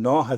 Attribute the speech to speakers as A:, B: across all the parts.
A: 9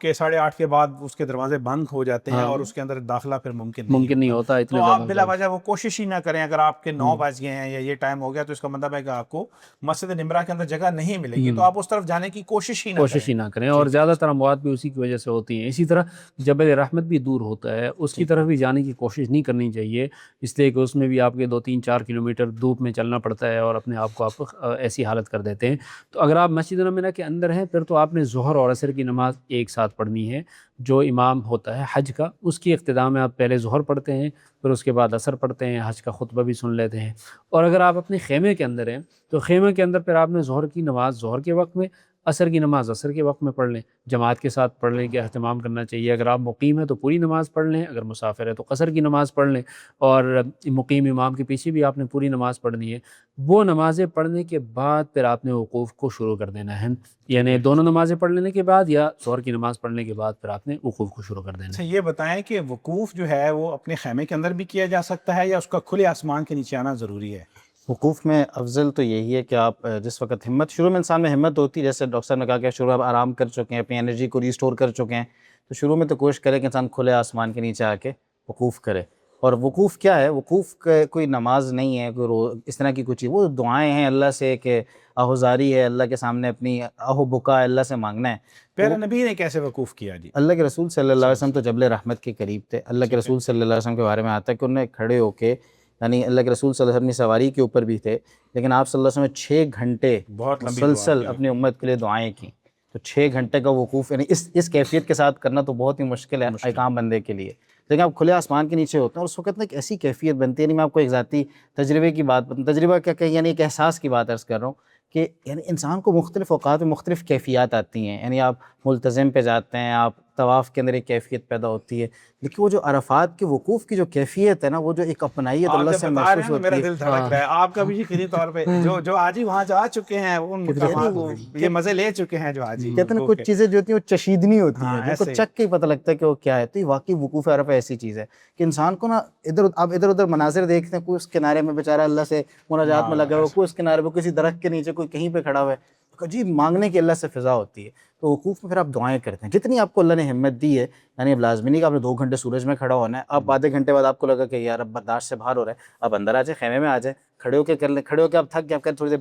A: کے 8:30 کے بعد اس کے دروازے بند ہو جاتے ہیں اور اس کے اندر داخلہ پھر ممکن
B: نہیں ہوتا اتنے
A: تو آپ
B: زیادہ
A: بلا وجہ وہ کوشش ہی نہ کریں. اگر آپ کے 9 بج گئے ہیں یا یہ ٹائم ہو گیا تو اس کا مطلب ہے کہ آپ کو مسجد نمرہ کے اندر جگہ نہیں ملے گی, تو آپ اس طرف جانے کی کوشش ہی نہ
B: کریں. اور زیادہ تر اموات بھی اسی کی وجہ سے ہوتی ہیں. اسی طرح جبل رحمت بھی دور ہوتا ہے, اس کی طرف بھی جانے کی کوشش نہیں کرنی چاہیے, اس لیے کہ اس میں بھی آپ کے 2-3-4 کلومیٹر دھوپ میں چلنا پڑتا ہے اور اپنے آپ کو آپ ایسی حالت کر دیتے ہیں. تو اگر آپ مسجد نبوی کے اندر ہیں پھر تو آپ نے ظہر اور عصر کی نماز ایک ساتھ پڑھنی ہے. جو امام ہوتا ہے حج کا, اس کی اقتداء میں آپ پہلے ظہر پڑھتے ہیں, پھر اس کے بعد عصر پڑھتے ہیں, حج کا خطبہ بھی سن لیتے ہیں. اور اگر آپ اپنے خیمے کے اندر ہیں تو خیمے کے اندر پھر آپ نے ظہر کی نماز ظہر کے وقت میں, عصر کی نماز عصر کے وقت میں پڑھ لیں. جماعت کے ساتھ پڑھنے کا اہتمام کرنا چاہیے. اگر آپ مقیم ہیں تو پوری نماز پڑھ لیں, اگر مسافر ہے تو قصر کی نماز پڑھ لیں, اور مقیم امام کے پیچھے بھی آپ نے پوری نماز پڑھنی ہے. وہ نمازیں پڑھنے کے بعد پھر آپ نے وقوف کو شروع کر دینا ہے, یعنی دونوں نمازیں پڑھ لینے کے بعد یا ظہر کی نماز پڑھنے کے بعد پھر آپ نے وقوف کو شروع کر دینا ہے.
A: اچھا یہ بتائیں کہ وقوف جو ہے وہ اپنے خیمے کے اندر بھی کیا جا سکتا ہے یا اس کا کھلے آسمان کے نیچے آنا ضروری ہے؟
C: وقوف میں افضل تو یہی ہے کہ آپ جس وقت ہمت, شروع میں انسان میں ہمت ہوتی ہے, جیسے ڈاکٹر صاحب نے کہا کہ شروع آپ آرام کر چکے ہیں, اپنی انرجی کو ریسٹور کر چکے ہیں, تو شروع میں تو کوشش کرے کہ انسان کھلے آسمان کے نیچے آ کے وقوف کرے. اور وقوف کیا ہے؟ وقوف کوئی نماز نہیں ہے, کوئی اس طرح کی کوئی چیز, وہ دعائیں ہیں اللہ سے کہ آہوزاری ہے, اللہ کے سامنے اپنی آہو بکا اللہ سے مانگنا ہے.
A: پیارے نبی نے کیسے وقوف کیا جی؟
C: اللہ کے رسول صلی اللہ علیہ وسلم تو جبل رحمت کے قریب تھے. اللہ کے رسول صلی اللہ علیہ وسلم کے بارے میں آتا ہے کہ انہوں نے کھڑے ہو کے, یعنی اللہ کے رسول صلی اللہ علیہ وسلم کی سواری کے اوپر بھی تھے, لیکن آپ صلی اللہ علیہ وسلم نے 6 گھنٹے
A: بہت لمبی دعا
C: مسلسل
A: کی
C: اپنی امت کے لیے دعائیں کی. تو 6 گھنٹے کا وقوف یعنی اس کیفیت کے ساتھ کرنا تو بہت ہی مشکل ہے ایک عام بندے کے لیے. لیکن آپ کھلے آسمان کے نیچے ہوتے ہیں اور اس وقت نا ایک ایسی کیفیت بنتی ہے. یعنی میں آپ کو ایک ذاتی تجربے کی بات تجربہ کیا کہ یعنی ایک احساس کی بات عرض کر رہا ہوں کہ یعنی انسان کو مختلف اوقات میں مختلف کیفیات آتی ہیں. یعنی آپ ملتزم پہ جاتے ہیں, آپ طواف کے اندر ایک کیفیت پیدا ہوتی ہے, لیکن وہ جو عرفات کے وقوف کی جو کیفیت ہے نا, وہ جو ایک اپنائیت اللہ سے محسوس ہوتی ہے.
A: میرا دل دھڑک رہا ہے. آپ کا بھی یقینی طور پہ جو حاجی وہاں جا چکے ہیں ان مقامات یہ مزے لے چکے ہیں, جو حاجی
C: کہتے ہیں کچھ چیزیں جو ہوتی ہیں وہ چشیدنی ہوتی ہیں, جن کو چک کے ہی پتہ لگتا ہے کہ وہ کیا ہے. تو یہ واقعی وقوف عرفہ ایسی چیز ہے کہ انسان کو نا آپ ادھر ادھر مناظر دیکھتے ہیں, کوئی اس کنارے میں بیچارہ اللہ سے مناجات میں لگا ہوا, کوئی اس کنارے پہ کسی درخت کے نیچے, کوئی کہیں پہ کھڑا ہوا ہے, جی مانگنے کی اللہ سے فضا ہوتی ہے. تو وقوف میں پھر آپ دعائیں کرتے ہیں جتنی آپ کو اللہ نے ہمت دی ہے. یعنی اب لازمی نہیں کہ آپ نے 2 گھنٹے سورج میں کھڑا ہونا ہے. آپ آدھے گھنٹے بعد آپ کو لگا کہ یار اب برداشت سے باہر ہو رہا ہے, آپ اندر آ جائیں, خیمے میں آ جائیں, کھڑے ہو کے کر لیں, کھڑے ہو کے آپ تھک گئے, آپ کہتے تھوڑی دیر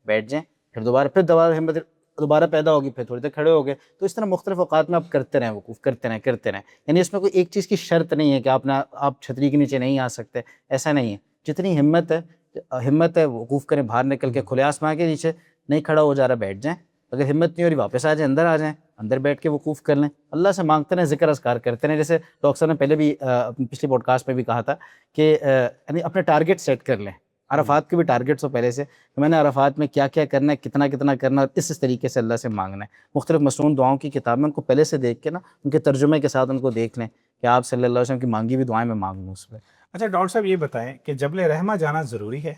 C: بیٹھ جائیں, پھر دوبارہ ہمت دوبارہ پیدا ہوگی, پھر تھوڑی دیر کھڑے ہو گئے. تو اس طرح مختلف اوقات میں آپ کرتے رہیں, وقوف کرتے رہیں. یعنی اس میں کوئی ایک چیز کی شرط نہیں ہے کہ آپ چھتری کے نیچے نہیں آ سکتے, ایسا نہیں ہے. جتنی ہمت ہے وقوف کریں, باہر نکل کے کھلے آسمان کے نیچے, نہیں کھڑا ہو جا رہا بیٹھ جائیں, اگر ہمت نہیں ہو رہی واپس آ جائیں, اندر آ جائیں, اندر بیٹھ کے وقوف کر لیں, اللہ سے مانگتے رہیں, ذکر اذکار کرتے رہیں. جیسے ڈاکٹر صاحب نے پہلے بھی پچھلی پوڈ کاسٹ میں بھی کہا تھا کہ یعنی اپنے ٹارگٹ سیٹ کر لیں. عرفات کے بھی ٹارگٹس ہو پہلے سے کہ میں نے عرفات میں کیا کیا کرنا ہے, کتنا کرنا ہے, اور اس طریقے سے اللہ سے مانگنا ہے. مختلف مصنون دعاؤں کی کتاب میں ان کو پہلے سے دیکھ کے نا, ان کے ترجمے کے ساتھ ان کو دیکھ لیں کہ آپ صلی اللہ علیہ وسلم کی مانگی ہوئی دعائیں میں مانگ لوں اس پہ.
A: اچھا ڈاکٹر صاحب یہ بتائیں کہ جبل رحمہ جانا ضروری ہے؟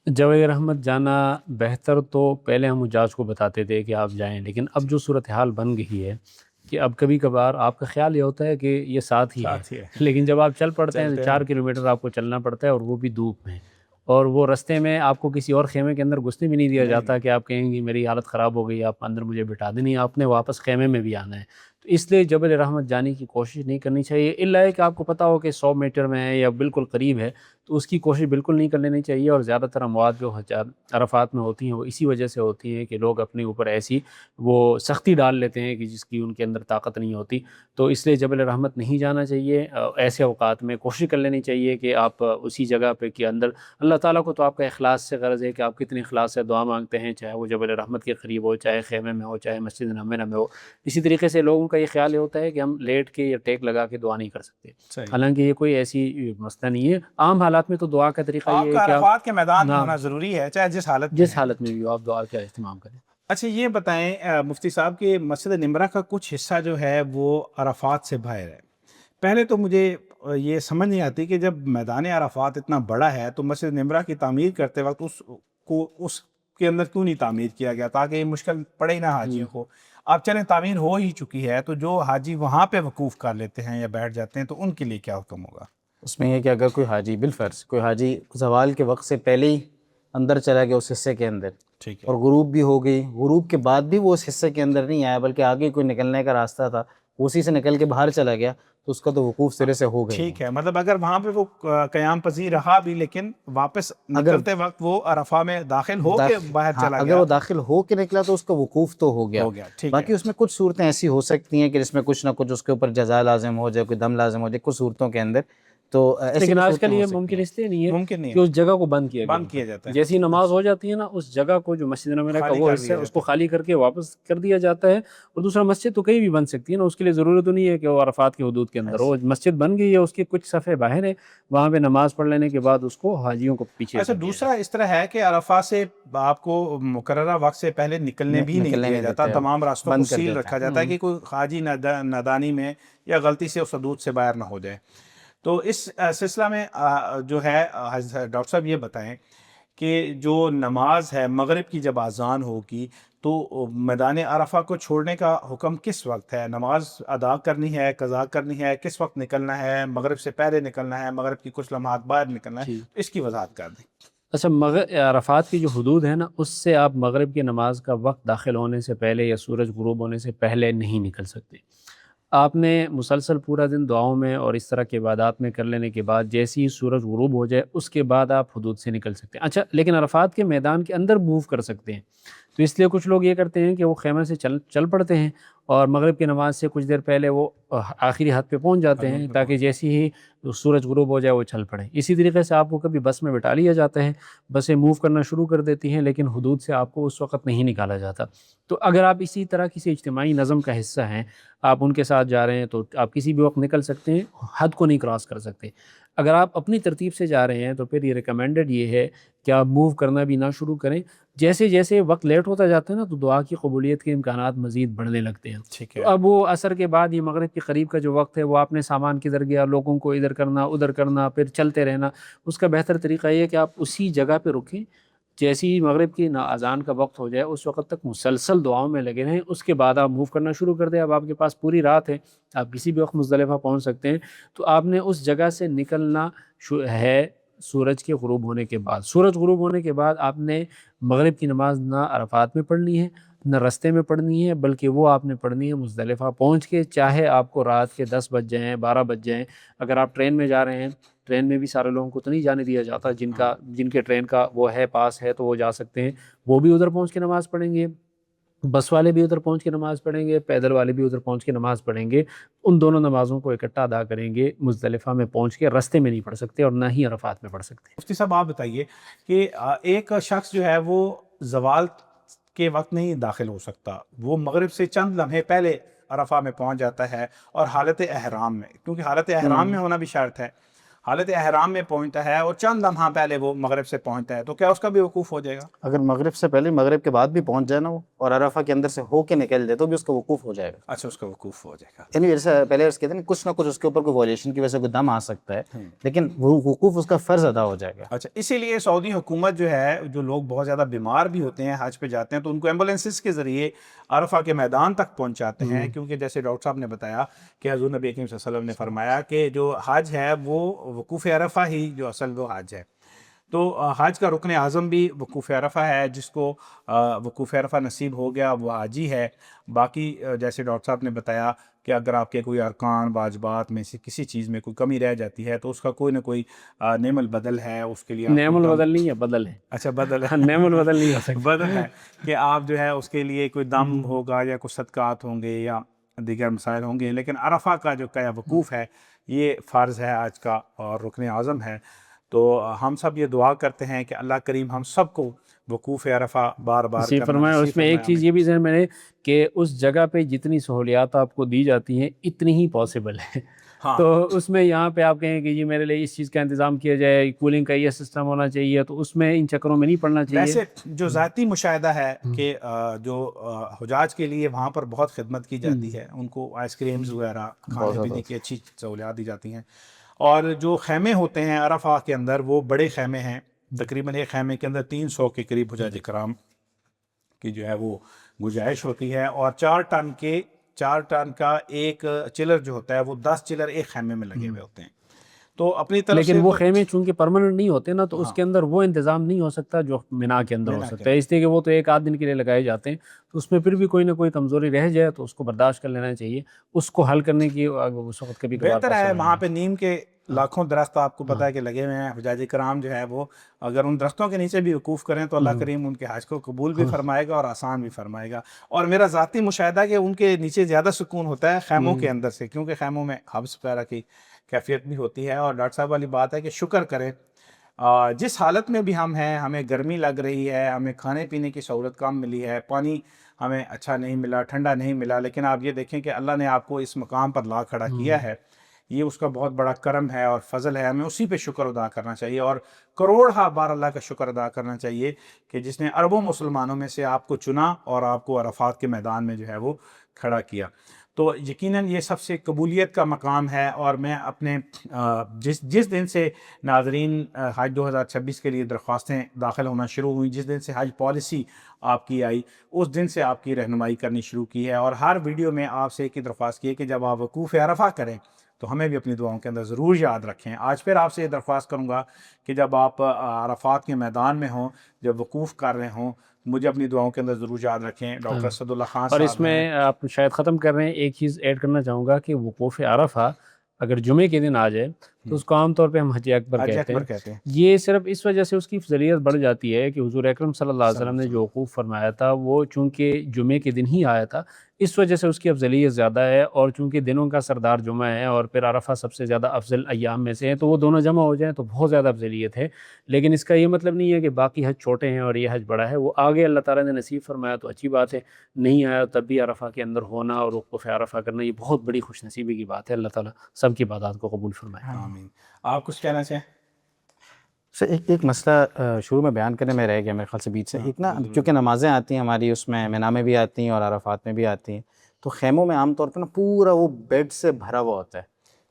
B: جبل رحمت جانا بہتر تو پہلے ہم حجاج کو بتاتے تھے کہ آپ جائیں, لیکن اب جو صورتحال بن گئی ہے کہ اب کبھی کبھار آپ کا خیال یہ ہوتا ہے کہ یہ ساتھ ہی ہے, لیکن جب آپ چل پڑتے ہیں تو 4 کلومیٹر آپ کو چلنا پڑتا ہے, اور وہ بھی دھوپ میں, اور وہ رستے میں آپ کو کسی اور خیمے کے اندر گھسنے بھی نہیں دیا جاتا کہ آپ کہیں گے میری حالت خراب ہو گئی, آپ اندر مجھے بٹھا دیں. نہیں, آپ نے واپس خیمے میں بھی آنا ہے. تو اس لیے جبل رحمت جانے کی کوشش نہیں کرنی چاہیے, الا ہے کہ آپ کو پتہ ہو کہ 100 میٹر میں ہے یا بالکل قریب ہے, تو اس کی کوشش بالکل نہیں کر لینی چاہیے. اور زیادہ تر اموات جو عرفات میں ہوتی ہیں وہ اسی وجہ سے ہوتی ہیں کہ لوگ اپنے اوپر ایسی وہ سختی ڈال لیتے ہیں کہ جس کی ان کے اندر طاقت نہیں ہوتی. تو اس لیے جبل رحمت نہیں جانا چاہیے. ایسے اوقات میں کوشش کر لینی چاہیے کہ آپ اسی جگہ پہ کے اندر, اللہ تعالیٰ کو تو آپ کا اخلاص سے غرض ہے کہ آپ کتنے اخلاص سے دعا مانگتے ہیں, چاہے وہ جبل رحمت کے قریب ہو, چاہے خیمے میں ہو, چاہے مسجد نبوی میں ہو. اسی طریقے سے لوگوں کا یہ خیال یہ ہوتا ہے کہ ہم لیٹ کے یا ٹیک لگا کے دعا نہیں کر سکتے, حالانکہ یہ کوئی ایسی مسئلہ نہیں ہے. عام حالات میں تو دعا کا طریقہ یہ ہے کہ
A: عرفات کے میدان میں ہونا ضروری ہے, چاہے جس حالت
B: میں بھی آپ دعا کا اہتمام کریں.
A: اچھا یہ بتائیں مفتی صاحب کہ مسجد نمرہ کا کچھ حصہ جو ہے وہ عرفات سے باہر ہے. پہلے تو مجھے یہ سمجھ نہیں آتی کہ جب میدان عرفات اتنا بڑا ہے تو مسجد نمرہ کی تعمیر کرتے وقت اس کے اندر کیوں نہیں تعمیر کیا گیا, تاکہ یہ مشکل پڑے ہی نہ حاجیوں کو. اب چلیں تعمیر ہو ہی چکی ہے, تو جو حاجی وہاں پہ وقوف کر لیتے ہیں یا بیٹھ جاتے ہیں تو ان کے لیے کیا حکم ہوگا؟
C: اس میں یہ کہ اگر کوئی حاجی بالفرض کوئی حاجی زوال کے وقت سے پہلے ہی اندر چلا گیا اس حصے کے اندر,
A: ٹھیک ہے.
C: اور غروب بھی ہو گئی. غروب کے بعد بھی وہ اس حصے کے اندر نہیں آیا بلکہ آگے کوئی نکلنے کا راستہ تھا, اسی سے نکل کے باہر چلا گیا, تو اس کا تو وقوف سرے سے ہو گئی.
A: ٹھیک ہے, مطلب اگر وہاں پہ وہ قیام پذیر رہا بھی لیکن واپس نکلتے وقت وہ عرفہ میں داخل ہو کے باہر چلا
C: اگر
A: گیا,
C: وہ داخل ہو کے نکلا تو اس کا وقوف تو ہو گیا.
A: ٹھیک
C: باقی
A: ہے.
C: اس میں کچھ صورتیں ایسی ہو سکتی ہیں کہ جس میں کچھ نہ کچھ اس کے اوپر جزا لازم ہو جائے, کوئی دم لازم ہو جائے کچھ صورتوں کے اندر, تو ایسی
B: لیکن آج
C: صورتیں
B: کل
C: ہو
B: یہ
C: سکتی
B: ممکن
C: ہیں.
B: اس لیے نہیں ہے
A: ممکن نہیں
B: کہ اس جگہ کو بند کیا
A: بند کیا جاتا ہے,
B: جیسی نماز ہو جاتی ہے نا, اس جگہ کو جو مسجد نبوی کا
A: خالی
B: وہ
A: کر
B: حصہ
A: دیا
B: ہے اس
A: جاتا
B: کو خالی کر کے واپس کر دیا جاتا ہے. اور دوسرا مسجد تو کہیں بھی بن سکتی ہے نا, اس کے لیے ضرورت تو نہیں ہے کہ وہ عرفات کی حدود کے اندر ہو. مسجد بن گئی ہے, اس کے کچھ صفحے باہر ہے, وہاں پہ نماز پڑھ لینے کے بعد اس کو حاجیوں کو پیچھے
A: اچھا. دوسرا اس طرح ہے کہ عرفہ سے آپ کو مقررہ وقت سے پہلے نکلنے بھی نہیں دیا جاتا, تمام راستوں کو سیل رکھا جاتا ہے کہ کوئی حاجی نادانی میں یا غلطی سے اس حدود سے باہر نہ ہو جائے. تو اس سلسلہ میں جو ہے ڈاکٹر صاحب یہ بتائیں کہ جو نماز ہے مغرب کی جب اذان ہوگی تو میدان عرفہ کو چھوڑنے کا حکم کس وقت ہے؟ نماز ادا کرنی ہے, قضا کرنی ہے, کس وقت نکلنا ہے؟ مغرب سے پہلے نکلنا ہے, مغرب کی کچھ لمحات بعد نکلنا ہے؟ اس کی وضاحت کر دیں.
B: اچھا, عرفات کی جو حدود ہے نا, اس سے آپ مغرب کی نماز کا وقت داخل ہونے سے پہلے یا سورج غروب ہونے سے پہلے نہیں نکل سکتے. آپ نے مسلسل پورا دن دعاؤں میں اور اس طرح کے عبادات میں کر لینے کے بعد جیسے ہی سورج غروب ہو جائے اس کے بعد آپ حدود سے نکل سکتے ہیں. اچھا, لیکن عرفات کے میدان کے اندر موو کر سکتے ہیں. تو اس لیے کچھ لوگ یہ کرتے ہیں کہ وہ خیمے سے چل پڑتے ہیں اور مغرب کی نماز سے کچھ دیر پہلے وہ آخری حد پہ پہنچ جاتے ہیں تاکہ جیسے ہی سورج غروب ہو جائے وہ چل پڑیں. اسی طریقے سے آپ کو کبھی بس میں بٹھا لیا جاتا ہے, بسیں موو کرنا شروع کر دیتی ہیں لیکن حدود سے آپ کو اس وقت نہیں نکالا جاتا. تو اگر آپ اسی طرح کسی اجتماعی نظم کا حصہ ہیں, آپ ان کے ساتھ جا رہے ہیں, تو آپ کسی بھی وقت نکل سکتے ہیں, حد کو نہیں کراس کر سکتے. اگر آپ اپنی ترتیب سے جا رہے ہیں تو پھر یہ ریکمینڈڈ یہ ہے کہ آپ موو کرنا بھی نہ شروع کریں. جیسے جیسے وقت لیٹ ہوتا جاتا ہے نا, تو دعا کی قبولیت کے امکانات مزید بڑھنے لگتے ہیں.
A: ٹھیک ہے.
B: تو اب وہ عصر کے بعد یہ مغرب کے قریب کا جو وقت ہے وہ آپ نے سامان کدھر گیا, لوگوں کو ادھر کرنا ادھر کرنا, پھر چلتے رہنا. اس کا بہتر طریقہ یہ ہے کہ آپ اسی جگہ پہ رکیں, جیسی ہی مغرب کی اذان کا وقت ہو جائے اس وقت تک مسلسل دعاؤں میں لگے رہیں. اس کے بعد آپ موو کرنا شروع کر دیں. اب آپ کے پاس پوری رات ہے, آپ کسی بھی وقت مزدلفہ پہنچ سکتے ہیں. تو آپ نے اس جگہ سے نکلنا ہے سورج کے غروب ہونے کے بعد. سورج غروب ہونے کے بعد آپ نے مغرب کی نماز نہ عرفات میں پڑھنی ہے نہ رستے میں پڑھنی ہے, بلکہ وہ آپ نے پڑھنی ہے مزدلفہ پہنچ کے, چاہے آپ کو رات کے 10 بج جائیں 12 بج جائیں. اگر آپ ٹرین میں جا رہے ہیں, ٹرین میں بھی سارے لوگوں کو تو نہیں جانے دیا جاتا, جن کے ٹرین کا وہ ہے پاس ہے تو وہ جا سکتے ہیں, وہ بھی ادھر پہنچ کے نماز پڑھیں گے. بس والے بھی ادھر پہنچ کے نماز پڑھیں گے, پیدل والے بھی ادھر پہنچ کے نماز پڑھیں گے. ان دونوں نمازوں کو اکٹھا ادا کریں گے. مزدلفہ میں پہنچ کے رستے میں نہیں پڑھ سکتے اور نہ ہی عرفات میں پڑھ سکتے.
A: مفتی صاحب آپ بتائیے کہ ایک شخص جو ہے وہ زوال کے وقت نہیں داخل ہو سکتا, وہ مغرب سے چند لمحے پہلے عرفہ میں پہنچ جاتا ہے اور حالت احرام میں, کیونکہ حالت احرام میں ہونا بھی شرط ہے, حالت احرام میں پہنچتا ہے اور چند لمحہ پہلے وہ مغرب سے پہنچتا ہے, تو کیا اس کا بھی وقوف ہو جائے گا؟
C: اگر مغرب سے پہلے مغرب کے بعد بھی پہنچ جائے نا وہ, اور عرفہ کے اندر سے ہو کے نکل جائے, تو بھی اس کا وقوف ہو جائے گا.
A: اچھا, اس کا وقوف ہو جائے گا.
C: یعنی جیسے پہلے اس کہتے ہیں کچھ نہ کچھ اس کے اوپر کوئی وائلیشن کی وجہ سے کوئی دم آ سکتا ہے, لیکن وہ وقوف اس کا فرض ادا ہو جائے گا.
A: اچھا, اسی لیے سعودی حکومت جو ہے, جو لوگ بہت زیادہ بیمار بھی ہوتے ہیں حج پہ جاتے ہیں, تو ان کو ایمبولینسز کے ذریعے عرفہ کے میدان تک پہنچاتے ہیں, کیونکہ جیسے ڈاکٹر صاحب نے بتایا کہ حضور نبی اکرم صلی اللہ علیہ وسلم نے فرمایا کہ جو حج ہے وہ وقوف عرفہ ہی جو اصل وہ حج ہے. تو حج کا رکن اعظم بھی وقوف عرفہ ہے, جس کو وقوف عرفہ نصیب ہو گیا وہ حاجی ہے. باقی جیسے ڈاکٹر صاحب نے بتایا کہ اگر آپ کے کوئی ارکان واجبات میں سے کسی چیز میں کوئی کمی رہ جاتی ہے تو اس کا کوئی نہ کوئی نعم البدل ہے, اس کے لیے
B: نعم البدل نہیں ہے, بدل ہے.
A: اچھا, بدل ہے.
B: نعم البدل نہیں ہو سکتا,
A: بدل ہے کہ آپ جو ہے اس کے لیے کوئی دم ہوگا یا کچھ صدقات ہوں گے یا دیگر مسائل ہوں گے, لیکن عرفہ کا جو کیا وقوف ہے یہ فرض ہے آج کا اور رکن اعظم ہے. تو ہم سب یہ دعا کرتے ہیں کہ اللہ کریم ہم سب کو وقوف عرفہ بار بار
B: نصیب فرمائے. اس میں ایک چیز یہ بھی ذہن میں نے کہ اس جگہ پہ جتنی سہولیات آپ کو دی جاتی ہیں اتنی ہی پاسبل ہے. تو اس میں یہاں پہ آپ کہیں کہ جی میرے لیے اس چیز کا انتظام کیا جائے, کولنگ کا یہ سسٹم ہونا چاہیے, تو اس میں ان چکروں میں نہیں پڑنا چاہیے.
A: ویسے جو ذاتی مشاہدہ ہے کہ جو حجاج کے لیے وہاں پر بہت خدمت کی جاتی ہے, ان کو آئس کریمز وغیرہ کھانے پینے کی اچھی سہولیات دی جاتی ہیں, اور جو خیمے ہوتے ہیں عرفہ کے اندر وہ بڑے خیمے ہیں, تقریباً ایک خیمے کے اندر 300 کے قریب حجاج کرام کی جو ہے وہ گنجائش ہوتی ہے, اور 4 ٹن کا ایک چلر جو ہوتا ہے وہ 10 چلر ایک خیمے میں لگے ہوئے ہوتے ہیں. تو اپنی طرف
B: لیکن
A: سے
B: وہ
A: تو-
B: خیمے چونکہ پرماننٹ نہیں ہوتے نا، تو اس
A: ہاں،
B: کے اندر وہ انتظام نہیں ہو سکتا جو مینا کے اندر ہو
A: مینا کے
B: سکتا ہے، اس لیے کہ وہ تو ایک آدھ دن کے لیے لگائے جاتے ہیں، تو اس میں پھر بھی کوئی نہ کوئی کمزوری رہ جائے تو اس کو برداشت کر لینا چاہیے، اس کو حل کرنے کی اس وقت کبھی کبھار
A: بہتر ہے.
B: possible
A: وہاں
B: نہیں
A: پہ نیم کے
B: ہاں
A: لاکھوں درخت آپ کو پتہ
B: ہاں
A: ہے کہ لگے ہوئے ہیں. حجاج کرام جو ہے وہ اگر ان درختوں کے نیچے بھی وقوف کریں تو اللہ
B: ہاں
A: کریم ان کے حج کو قبول بھی
B: ہاں
A: فرمائے گا اور آسان بھی فرمائے گا. اور میرا ذاتی مشاہدہ ہے کہ ان کے نیچے زیادہ سکون ہوتا ہے خیموں کے اندر سے، کیونکہ خیموں میں حبس وغیرہ کی کیفیت بھی ہوتی ہے. اور ڈاکٹر صاحب والی بات ہے کہ شکر کریں جس حالت میں بھی ہم ہیں، ہمیں گرمی لگ رہی ہے، ہمیں کھانے پینے کی سہولت کم ملی ہے، پانی ہمیں اچھا نہیں ملا، ٹھنڈا نہیں ملا، لیکن آپ یہ دیکھیں کہ اللہ نے آپ کو اس مقام پر لا کھڑا کیا ہے. یہ اس کا بہت بڑا کرم ہے اور فضل ہے، ہمیں اسی پہ شکر ادا کرنا چاہیے اور کروڑ بار اللہ کا شکر ادا کرنا چاہیے کہ جس نے اربوں مسلمانوں میں سے آپ کو چنا اور آپ کو عرفات کے میدان میں جو ہے وہ کھڑا کیا. تو یقیناً یہ سب سے قبولیت کا مقام ہے. اور میں اپنے جس دن سے ناظرین حج 2026 کے لیے درخواستیں داخل ہونا شروع ہوئیں، جس دن سے حج پالیسی آپ کی آئی، اس دن سے آپ کی رہنمائی کرنی شروع کی ہے. اور ہر ویڈیو میں آپ سے ایک ہی درخواست کی ہے کہ جب آپ وقوف عرفہ کریں تو ہمیں بھی اپنی دعاؤں کے اندر ضرور یاد رکھیں. آج پھر آپ سے یہ درخواست کروں گا کہ جب آپ عرفات کے میدان میں ہوں، جب وقوف کر رہے ہوں، مجھے اپنی دعاؤں کے اندر ضرور یاد رکھیں. ڈاکٹر اسد اللہ خان
B: اور اس
A: صاحب ہیں.
B: میں آپ شاید ختم کر رہے ہیں، ایک چیز ایڈ کرنا چاہوں گا کہ وقوف عرفہ اگر جمعے کے دن آ جائے تو اس کو عام طور پہ ہم حج اکبر
A: حج
B: کہتے
A: اکبر
B: ہیں.
A: کہتے ہیں.
B: یہ صرف اس وجہ سے اس کی فضیلت بڑھ جاتی ہے کہ حضور اکرم صلی اللہ علیہ
A: صلی اللہ
B: وسلم نے
A: علیہ
B: جو وقوف فرمایا تھا وہ چونکہ جمعے کے دن ہی آیا تھا، اس وجہ سے اس کی افضلیت زیادہ ہے. اور چونکہ دنوں کا سردار جمعہ ہے اور پھر عرفہ سب سے زیادہ افضل ایام میں سے ہے، تو وہ دونوں جمع ہو جائیں تو بہت زیادہ افضلیت ہے. لیکن اس کا یہ مطلب نہیں ہے کہ باقی حج چھوٹے ہیں اور یہ حج بڑا ہے. وہ آگے اللہ تعالیٰ نے نصیب فرمایا تو اچھی بات ہے، نہیں آیا تب بھی عرفہ کے اندر ہونا اور وقوف عرفہ کرنا یہ بہت بڑی خوش نصیبی کی بات ہے. اللہ تعالیٰ سب کی عبادات کو قبول فرمائے.
A: آمین. آپ کچھ کہنا چاہیں؟
C: سر ایک مسئلہ شروع میں بیان کرنے میں رہ گیا میرے خیال سے بیچ سے. ایک نا چونکہ نمازیں آتی ہیں ہماری اس میں مینا میں بھی آتی ہیں اور عرفات میں بھی آتی ہیں، تو خیموں میں عام طور پہ نا پورا وہ بیڈ سے بھرا ہوا ہوتا ہے،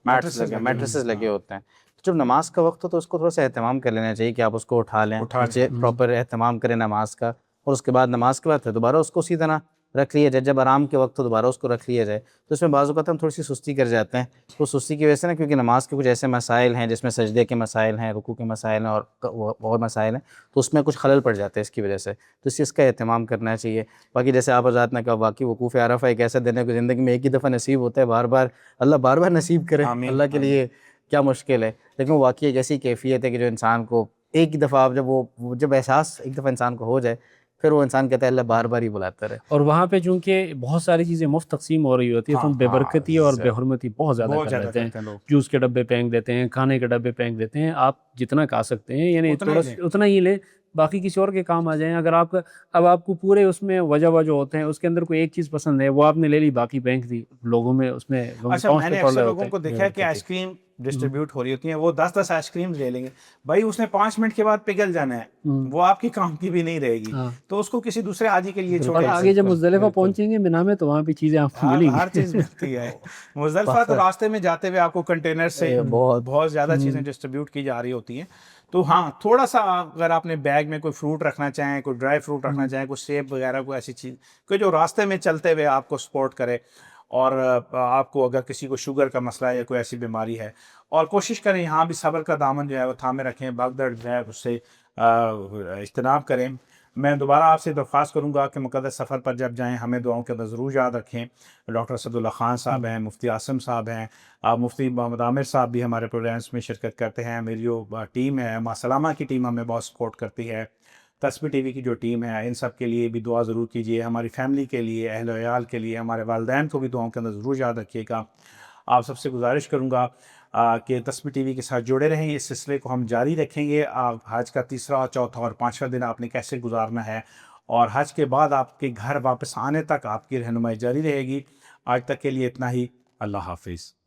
C: میٹریسز لگے ہوتے ہیں. تو جب نماز کا وقت ہو تو اس کو تھوڑا سا اہتمام کر لینا چاہیے کہ آپ اس کو اٹھا لیں، نیچے پراپر اہتمام کریں نماز کا، اور اس کے بعد نماز کے بعد پھر دوبارہ اس کو اسی طرح رکھ لیا جائے. جب آرام کے وقت ہو دوبارہ اس کو رکھ لیا جائے. تو اس میں بعض اوقات ہم تھوڑی سی سستی کر جاتے ہیں. تو سستی کی وجہ سے نا، کیونکہ نماز کے کچھ ایسے مسائل ہیں جس میں سجدے کے مسائل ہیں، رکوع کے مسائل ہیں اور مسائل ہیں، تو اس میں کچھ خلل پڑ جاتے ہیں اس کی وجہ سے. تو اس چیز کا اہتمام کرنا چاہیے. باقی جیسے آپ حضرات نے کہا، واقعی وقوف عرفہ ایک ایسا دن ہے کہ زندگی میں ایک ہی دفعہ نصیب ہوتا ہے، بار بار اللہ بار بار نصیب کرے، اللہ کے لیے کیا مشکل ہے. لیکن وہ واقعی ایک ایسی کیفیت ہے کہ جو انسان کو ایک ہی دفعہ جب احساس ایک دفعہ انسان کو ہو جائے، پھر وہ انسان کہتا ہے اللہ بار بار ہی بلاتا رہے.
B: اور وہاں پہ چونکہ بہت ساری چیزیں مفت تقسیم ہو رہی ہوتی ہے تو ہم بے برکتی اور بے حرمتی بہت زیادہ کر لیتے ہیں. جوس کے ڈبے پھینک دیتے ہیں، کھانے کے ڈبے پھینک دیتے ہیں. آپ جتنا کھا سکتے ہیں یعنی اتنا ہی لیں، باقی کسی اور کے کام آ جائیں. اگر آپ کو پورے اس میں وجہ ہوتے ہیں، اس کے اندر کوئی ایک چیز پسند ہے وہ آپ نے لے لی، باقی پھینک دی لوگوں میں. اس میں
A: اچھا، میں نے اکثر لوگوں کو دیکھا ہے کہ آئس کریم ڈسٹریبیوٹ ہو رہی ہوتی ہیں، وہ 10 آئس کریم لے لیں گے. بھائی اس نے 5 منٹ کے بعد پگھل جانا ہے، وہ آپ کے کام کی بھی نہیں رہے گی. تو اس کو کسی دوسرے حاجی کے لیے چھوڑیں.
B: آگے جب مزدلفہ پہنچیں گے مینا میں تو وہاں پہ چیزیں آپ کو ملیں گی،
A: ہر چیز ملتی ہے. مزدلفہ تو راستے میں جاتے ہوئے آپ کو کنٹینر سے بہت زیادہ چیزیں ڈسٹریبیوٹ کی جا رہی ہوتی ہیں. تو ہاں، تھوڑا سا اگر آپ نے بیگ میں کوئی فروٹ رکھنا چاہیں، کوئی ڈرائی فروٹ رکھنا چاہیں، کوئی سیب وغیرہ، کوئی ایسی چیز کہ جو راستے میں چلتے ہوئے آپ کو سپورٹ کرے. اور آپ کو اگر کسی کو شوگر کا مسئلہ ہے یا کوئی ایسی بیماری ہے، اور کوشش کریں یہاں بھی صبر کا دامن جو ہے وہ تھامے رکھیں، بھگدڑ جو ہے اس سے اجتناب کریں. میں دوبارہ آپ سے درخواست کروں گا کہ مقدس سفر پر جب جائیں ہمیں دعاؤں کے اندر ضرور یاد رکھیں. ڈاکٹر اسد اللہ خان صاحب ہیں، مفتی عاصم صاحب ہیں، مفتی محمد عامر صاحب بھی ہمارے پروگرامس میں شرکت کرتے ہیں. میری جو ٹیم ہے، ماں سلامہ کی ٹیم ہمیں بہت سپورٹ کرتی ہے. تسبیح ٹی وی کی جو ٹیم ہے، ان سب کے لیے بھی دعا ضرور کیجیے. ہماری فیملی کے لیے، اہل و عیال کے لیے، ہمارے والدین کو بھی دعاؤں کے اندر ضرور یاد رکھیے گا. آپ سب سے گزارش کروں گا کہ تسبیح ٹی وی کے ساتھ جڑے رہیں. اس سلسلے کو ہم جاری رکھیں گے. حج کا 3، 4 اور 5واں دن آپ نے کیسے گزارنا ہے، اور حج کے بعد آپ کے گھر واپس آنے تک آپ کی رہنمائی جاری رہے گی. آج تک کے لیے اتنا ہی. اللہ حافظ.